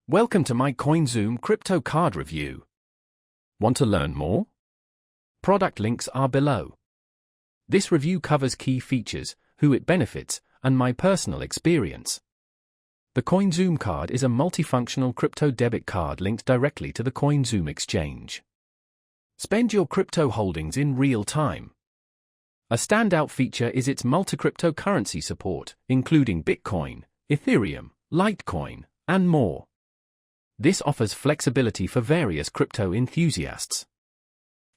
Welcome to my CoinZoom crypto card review. Want to learn more? Product links are below. This review covers key features, who it benefits, and my personal experience. The CoinZoom card is a multifunctional crypto debit card linked directly to the CoinZoom exchange. Spend your crypto holdings in real time. A standout feature is its multi-cryptocurrency support, including Bitcoin, Ethereum, Litecoin, and more. This offers flexibility for various crypto enthusiasts.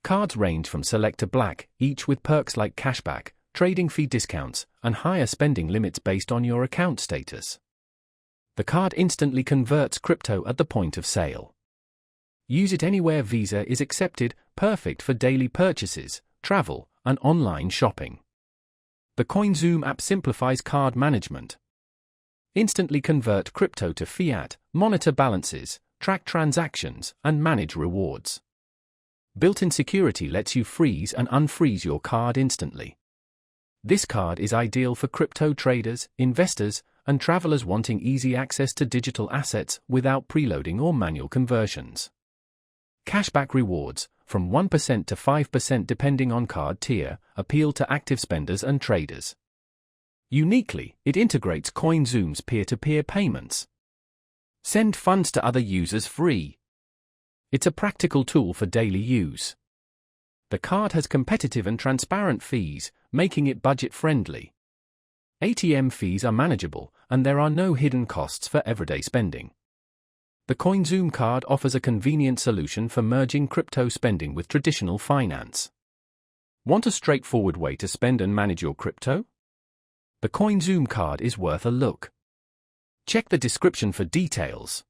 Cards range from select to black, each with perks like cashback, trading fee discounts, and higher spending limits based on your account status. The card instantly converts crypto at the point of sale. Use it anywhere Visa is accepted, perfect for daily purchases, travel, and online shopping. The CoinZoom app simplifies card management. Instantly convert crypto to fiat, monitor balances, track transactions, and manage rewards. Built-in security lets you freeze and unfreeze your card instantly. This card is ideal for crypto traders, investors, and travelers wanting easy access to digital assets without preloading or manual conversions. Cashback rewards, from 1% to 5% depending on card tier, appeal to active spenders and traders. Uniquely, it integrates CoinZoom's peer-to-peer payments. Send funds to other users free. It's a practical tool for daily use. The card has competitive and transparent fees, making it budget-friendly. ATM fees are manageable, and there are no hidden costs for everyday spending. The CoinZoom card offers a convenient solution for merging crypto spending with traditional finance. Want a straightforward way to spend and manage your crypto? The CoinZoom card is worth a look. Check the description for details.